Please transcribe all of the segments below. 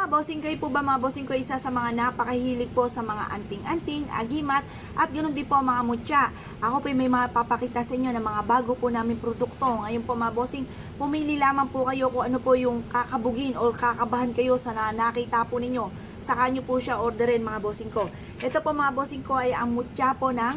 Mga bossing, kayo po ba mga bossing ko isa sa mga napakahilig po sa mga anting-anting, agimat, at ganoon din po mga mutya. Ako po may mga papakita sa inyo ng mga bago po namin produkto. Ngayon po mga bossing, pumili lamang po kayo kung ano po yung kakabugin o kakabahan kayo sa nakita po ninyo. Saka nyo po siya orderin mga bossing ko. Ito po mga bossing ko ay ang mutya po ng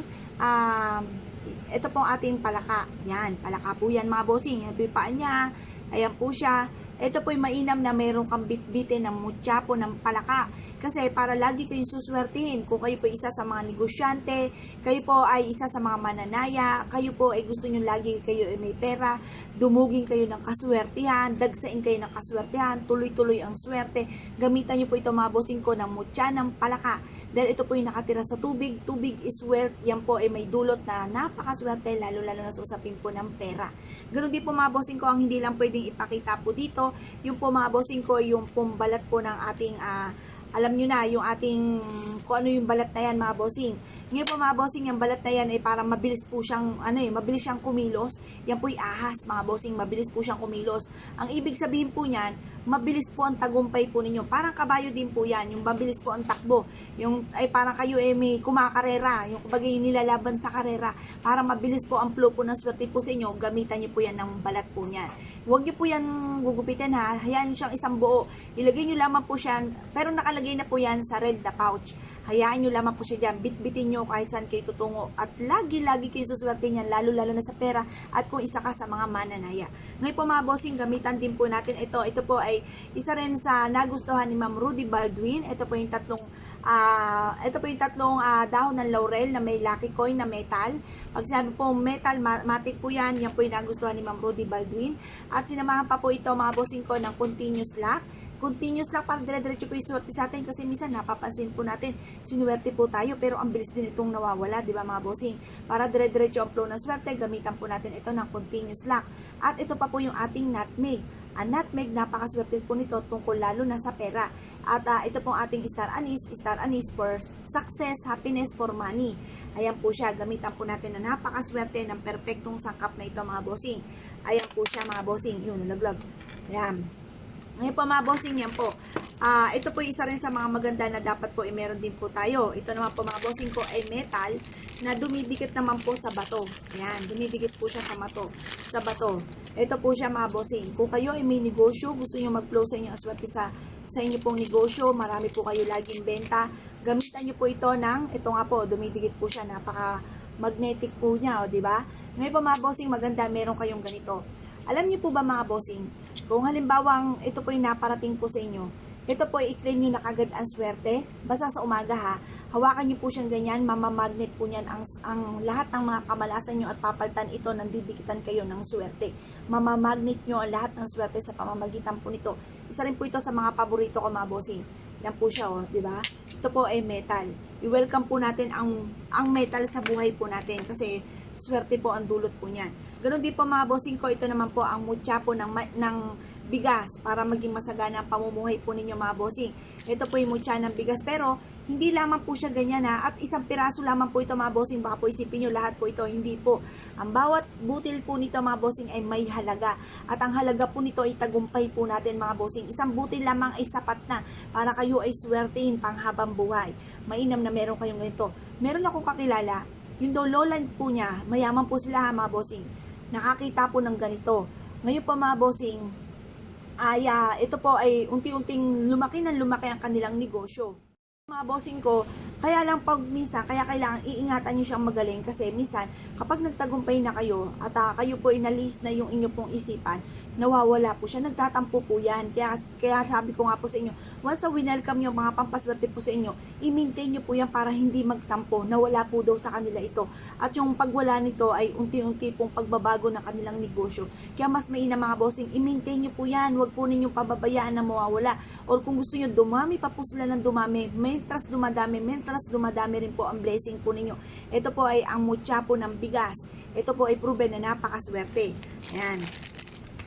ito po ang ating palaka. Yan, palaka po yan mga bossing. Yan po yung paa niya. Ayan po siya. Ito po yung mainam na meron kang bitbitin ng mutya po ng palaka. Kasi para lagi kayong suswertihin. Kung kayo po isa sa mga negosyante, kayo po ay isa sa mga mananaya, kayo po ay gusto nyo lagi kayo ay may pera, dumugin kayo ng kaswertihan, dagsain kayo ng kaswertihan, tuloy-tuloy ang swerte. Gamitan nyo po ito mga bossing ko ng mutya ng palaka. Dahil ito po yung nakatira sa tubig. Tubig is wealth. Yan po ay may dulot na napakaswerte, lalo-lalo na sa usapin po ng pera. Ganoon din po mga bossing ko, ang hindi lang pwedeng ipakita po dito. Yung po mga bossing ko, yung pumbalat po ng ating, alam nyo na, yung ating, kung ano yung balat na yan mga bossing. Ngayon po mga bossing, yung balat na yan ay parang mabilis po siyang, mabilis siyang kumilos. Yan po yung ahas mga bossing, mabilis po siyang kumilos. Ang ibig sabihin po niyan, mabilis po ang tagumpay po ninyo. Parang kabayo din po yan, yung mabilis po ang takbo. Yung ay parang kayo ay may kumakarera, yung kumbaga nilalaban sa karera. Para mabilis po ang flow po ng swerte po sa inyo, gamitan niyo po yan ng balat po niyan. Huwag niyo po yan gugupitin ha, hayaan siyang isang buo. Ilagay niyo lamang po siya, pero nakalagay na po yan sa red na pouch. Hayaan nyo lamang po siya dyan, bitbitin nyo kahit saan kayo tutungo at lagi-lagi kayo suswerte niyan, lalo-lalo na sa pera at kung isa ka sa mga mananaya. Ngayon po mga bossing, gamitan din po natin ito. Ito po ay isa rin sa nagustuhan ni Ma'am Rudy Baldwin. Ito po yung tatlong dahon ng laurel na may lucky coin na metal. Pag sinabi po metal, matic po yan. Yan po yung nagustuhan ni Ma'am Rudy Baldwin. At sinamahan pa po ito mga bossing ko ng continuous luck. Continuous lang para dire-diretso po yung swerte sa atin kasi minsan napapansin po natin sinuwerte po tayo pero ang bilis din itong nawawala, di ba mga bossing? Para dire-diretso ang flow ng swerte, gamitan po natin ito ng continuous luck. At ito pa po yung ating nutmeg. Ang nutmeg, napakaswerte po nito tungkol lalo na sa pera. At ito pong ating star anise for success, happiness, for money. Ayan po siya, gamitan po natin na napakaswerte ng perfectong sangkap na ito mga bossing. Ayan po siya mga bossing, yun, nalaglag. Ayan. Ngayon po mga bossing, yan po. Ito po isa rin sa mga maganda na dapat po meron din po tayo. Ito naman po mga bossing ko ay metal na dumidikit naman po sa bato. Ayan, dumidikit po siya sa bato. Ito po siya mga bossing. Kung kayo ay may negosyo, gusto nyo mag-flow sa inyong aswerte sa inyo pong negosyo, marami po kayo laging benta, gamitan nyo po ito ng, ito nga po, dumidikit po siya, napaka-magnetic po niya, o diba? Ngayon po mga bossing, maganda, meron kayong ganito. Alam niyo po ba mga bossing, kung halimbawa ito po yung naparating po sa inyo, ito po i-claim nyo na kagad ang swerte, basta sa umaga ha, hawakan nyo po siyang ganyan, mamamagnet po niyan ang lahat ng mga kamalasan nyo at papaltan ito nang didikitan kayo ng swerte. Mamamagnet nyo ang lahat ng swerte sa pamamagitan po nito. Isa rin po ito sa mga paborito ko mga bossing. Yan po siya oh, di ba? Ito po ay metal. I-welcome po natin ang metal sa buhay po natin kasi swerte po ang dulot po niyan. Ganon din po mga bossing ko, ito naman po ang mutya po ng bigas para maging masagana ang pamumuhay po ninyo mga bossing. Ito po yung mutya ng bigas pero hindi lamang po siya ganyan ha, at isang piraso lamang po ito mga bossing, baka po isipin nyo lahat po ito, hindi po. Ang bawat butil po nito mga bossing ay may halaga at ang halaga po nito ay tagumpay po natin mga bossing. Isang butil lamang ay sapat na para kayo ay swertein panghabang buhay. Mainam na meron kayong ganito. Meron akong kakilala, yung daw lowland po niya, mayaman po sila ha mga bossing, nakakita po ng ganito. Ngayon po mga bossing, ito po ay unti-unting lumaki ang kanilang negosyo. Mga bossing ko, kaya lang pag minsan, kaya kailangan iingatan nyo siyang magaling kasi minsan, kapag nagtagumpay na kayo at kayo po inalis na yung inyo pong isipan, nawawala po siya, nagtatampo po yan. Kaya sabi ko nga po sa inyo, once a winelcome yung mga pampaswerte po sa inyo, i-maintain nyo po yan para hindi magtampo, nawala po daw sa kanila ito. At yung pagwala nito ay unti-unti pong pagbabago ng kanilang negosyo. Kaya mas mainam mga bossing, i-maintain nyo po yan, huwag po ninyong pababayaan na mawawala. Or kung gusto nyo dumami pa po sila ng dumami, mentras dumadami rin po ang blessing po ninyo. Ito po ay ang mutya po ng bigas. Ito po ay proven na napakaswerte. Ayan.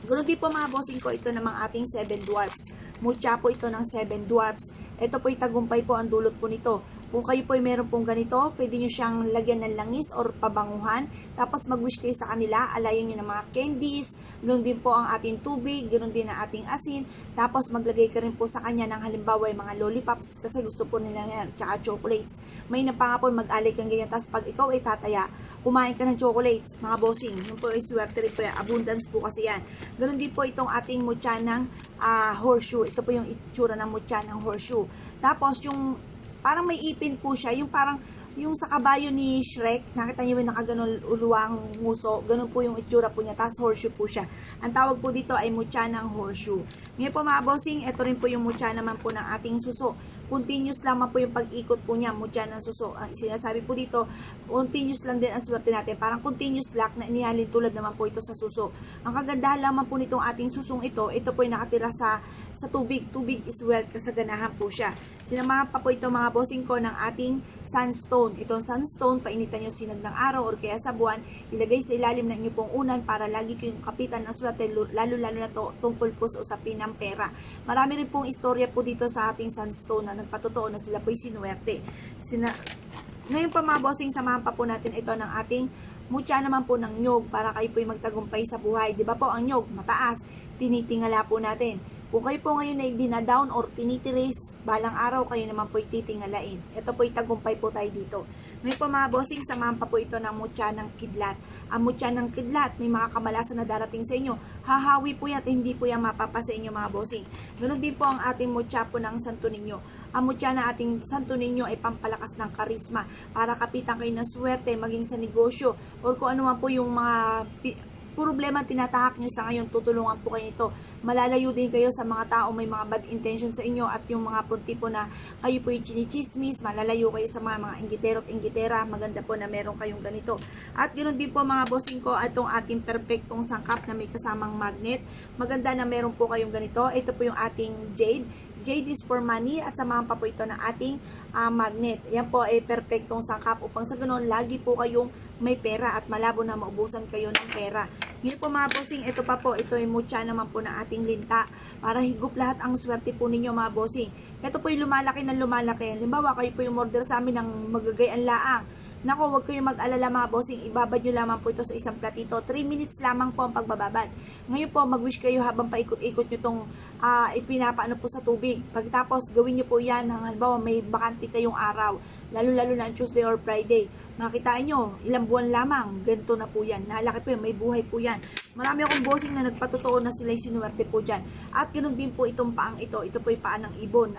Ganoon din po mga bossing ko, ito namang ating 7 dwarfs. Mutya po ito ng 7 dwarfs. Ito po ay tagumpay po ang dulot po nito. Kung kayo po ay meron pong ganito, pwede nyo siyang lagyan ng langis or pabanguhan. Tapos mag-wish kayo sa kanila, alayan nyo ng mga candies, ganoon din po ang ating tubig, ganoon din ang ating asin. Tapos maglagay ka rin po sa kanya ng halimbawa yung mga lollipops kasi gusto po nila yan, tsaka chocolates. May napangapon mag-alay kang ganyan. Tapos pag ikaw ay tataya, kumain ka ng chocolates, mga bossing. Yun po ay swerte rin po yan. Abundance po kasi yan. Ganoon din po itong ating mutya ng horseshoe. Ito po yung itsura ng mutya ng horseshoe. Tapos yung parang may ipin po siya. Yung parang yung sa kabayo ni Shrek. Nakita niyo yung nakaganon uluwang nguso. Ganun po yung itsura po niya. Tapos horseshoe po siya. Ang tawag po dito ay mutya ng horseshoe. Ngayon po mga bossing, ito rin po yung mutya naman po ng ating suso. Continuous lamang po yung pag-ikot po niya, mutya ng suso. Ang sinasabi po dito, continuous lang din ang swerte natin. Parang continuous lock na inihalin tulad naman po ito sa suso. Ang kagandahan lamang po nitong ating susong ito po yung nakatira sa tubig. Tubig is wealth, kasaganahan po siya. Sinamahan pa po ito mga bossing ko ng ating sandstone. Itong sandstone, painitan nyo sinag ng araw or kaya sa buwan, ilagay sa ilalim ng inyong pong unan para lagi kayong kapitan ng swerte, lalo-lalo na to tungkol po sa usapin ng pera. Marami rin pong istorya po dito sa ating sandstone na nagpatotoo na sila po'y sinuwerte. Ngayon pa mga bossing, samahan pa po natin ito ng ating mutya naman po ng nyog para kayo po'y magtagumpay sa buhay. Di ba po ang nyog, mataas, tinitingala po natin. Kung kayo po ngayon ay dinadown or tinitiris, balang araw kayo naman po'y titingalain. Ito po'y tagumpay po tayo dito. Ngayon po mga bossing, samahan pa po ito ng mutya ng kidlat. Ang mutya ng kidlat, may mga kamalasan na darating sa inyo. Hahawi po yan at hindi po yan mapapa sa inyo mga bossing. Ganun din po ang ating mutya po ng Santo Niño. Ang mutya na ating Santo Niño ay pampalakas ng karisma para kapitan kayo ng swerte maging sa negosyo or kung ano man po yung mga problema tinatahak nyo sa ngayon, tutulungan po kayo ito. Malalayo din kayo sa mga tao may mga bad intention sa inyo at yung mga punti po na kayo po yung chinichismis, malalayo kayo sa mga inggitero at inggitera. Maganda po na meron kayong ganito. At ganoon din po mga bossing ko, itong ating perfectong sangkap na may kasamang magnet. Maganda na meron po kayong ganito. Ito po yung ating jade. Jade is for money at samahan pa po ito ng ating magnet. Yan po ay perfectong sangkap upang sa ganoon lagi po kayong may pera at malabo na maubusan kayo ng pera. Ngayon po mga bossing, ito pa po, ito ay mutya naman po ng ating linta para higop lahat ang swerte po ninyo mga bossing. Ito po yung lumalaki ng lumalaki. Halimbawa, kayo po yung order sa amin ng magagayang laang. Nako, huwag kayong mag-alala mga bossing, ibabad nyo lamang po ito sa isang platito. 3 minutes lamang po ang pagbababad. Ngayon po, mag-wish kayo habang paikot-ikot nyo itong ipinapaano po sa tubig. Pagkatapos, gawin nyo po yan, halimbawa may bakante kayong araw, lalo-lalo na Tuesday or Friday. Makitaan nyo, ilang buwan lamang, ganito na po yan. Nalaki po yan, may buhay po yan. Marami akong bossing na nagpatotoo na sila'y sinuwerte po dyan. At ganoon din po itong paang ito. Ito po yung paan ng ibon.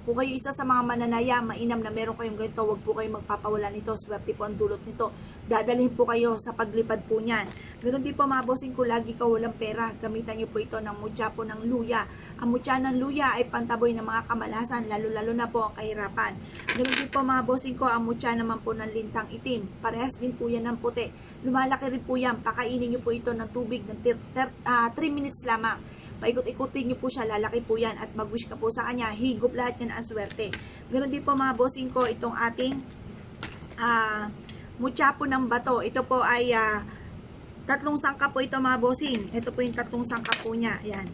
Kung kayo isa sa mga mananaya, mainam na meron kayong ganito, huwag po kayo magpapawala nito. Swerte po ang dulot nito. Dadalhin po kayo sa paglipad po niyan. Ganoon din po mga bossing, kung lagi ka walang pera, gamitan nyo po ito ng mutya po ng luya. Ang mutya ng luya ay pantaboy ng mga kamalasan, lalo-lalo na po ang kahirapan. Ganoon din po mga bossing ko, ang mutya naman po ng lintang itim. Parehas din po yan ng puti. Lumalaki rin po yan. Pakainin nyo po ito ng tubig ng 3 minutes lamang. Paikot-ikutin nyo po siya, lalaki po yan at mag-wish ka po sa kanya, higop lahat yan ang swerte. Ganoon din po mga bossing ko, itong ating mutya po ng bato. Ito po ay 3 sangkap po ito mga bossing. Ito po yung 3 sangkap po niya. Yan.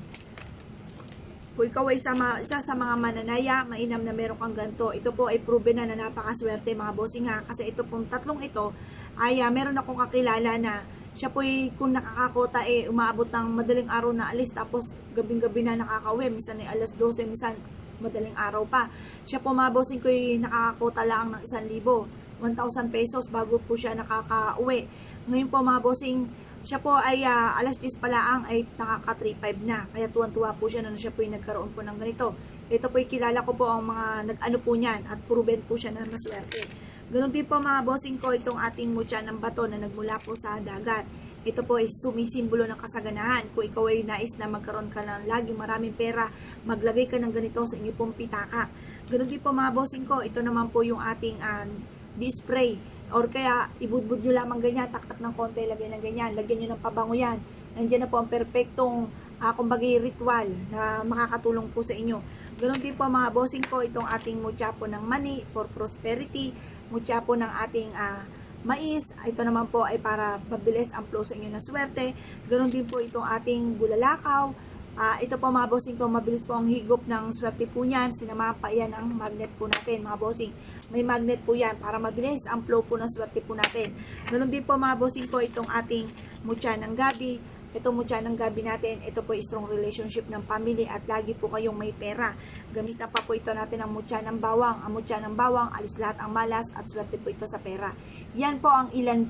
Kung ikaw ay isa sa mga mananaya, mainam na meron kang ganito. Ito po ay proven na napakaswerte mga bossing ha. Kasi ito pong 3 ito ay meron akong kakilala na siya po kung nakakakota umaabot ng madaling araw na alis tapos gabing-gabi na nakakauwi. Minsan ay alas 12, minsan madaling araw pa. Siya po mga bossing ko nakakakota lang ng 1,000, 1,000 pesos bago po siya nakakauwi. Ngayon po mga bossing, siya po ay alas 10 pa lang ay nakaka 3,500 na. Kaya tuwan-tuwa po siya na siya po nagkaroon po ng ganito. Ito po kilala ko po ang mga nag-ano po niyan at proven po siya na maswerte. Ganun din po mga bossing ko, itong ating mutya ng bato na nagmula po sa dagat. Ito po ay sumisimbolo ng kasaganahan. Kung ikaw ay nais na magkaroon ka ng lagi maraming pera, maglagay ka ng ganito sa inyo pong pitaka. Ganun din po mga bossing ko, ito naman po yung ating display. Or kaya ibudbud nyo lamang ganyan, taktak ng konti, lagay ng ganyan, lagyan nyo ng pabango yan. Nandiyan na po ang perfectong kumbaga ritual na makakatulong po sa inyo. Ganun din po mga bossing ko, itong ating mutya po ng money for prosperity, mutya po ng ating mais. Ito naman po ay para mabilis ang flow sa inyo ng swerte. Ganon din po itong ating bulalakaw, Ito po mga bossing ko, mabilis po ang higop ng swerte po niyan. Sinamahan pa yan ang magnet po natin mga bossing. May magnet po yan para mabilis ang flow po ng swerte po natin. Ganun din po mga bossing ko, itong ating mutya ng gabi. Ito mutya ng gabi natin, ito po strong relationship ng family at lagi po kayong may pera. Gamitan pa po ito natin ang mutya ng bawang. Ang mutya ng bawang, alis lahat ang malas at swerte po ito sa pera. Yan po ang ilan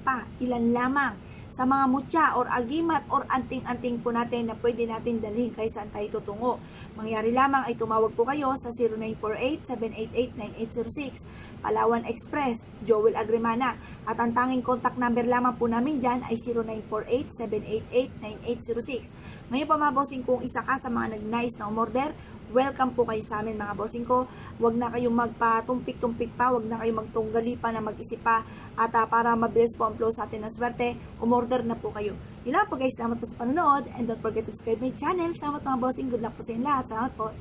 lamang sa mga mutya or agimat or anting-anting po natin na pwede natin dalhin kay saan tayo tutungo. Mangyari lamang ay tumawag po kayo sa 0948-788-9806 Palawan Express, Joel Agremana. At ang tanging contact number lamang po namin dyan ay 0948-788-9806. Ngayon pa mga bossing, kung isa ka sa mga nagnais na umorder, welcome po kayo sa amin mga bossing ko. Huwag na kayong magpatumpik-tumpik pa, huwag na kayong magtunggali pa na mag-isip pa. At para mabilis po ang flow sa atin ng swerte, umorder na po kayo. Yun lang po guys, salamat po sa panonood. And don't forget to subscribe my channel. Salamat mga bossing, good luck po sa inyo lahat. Salamat po.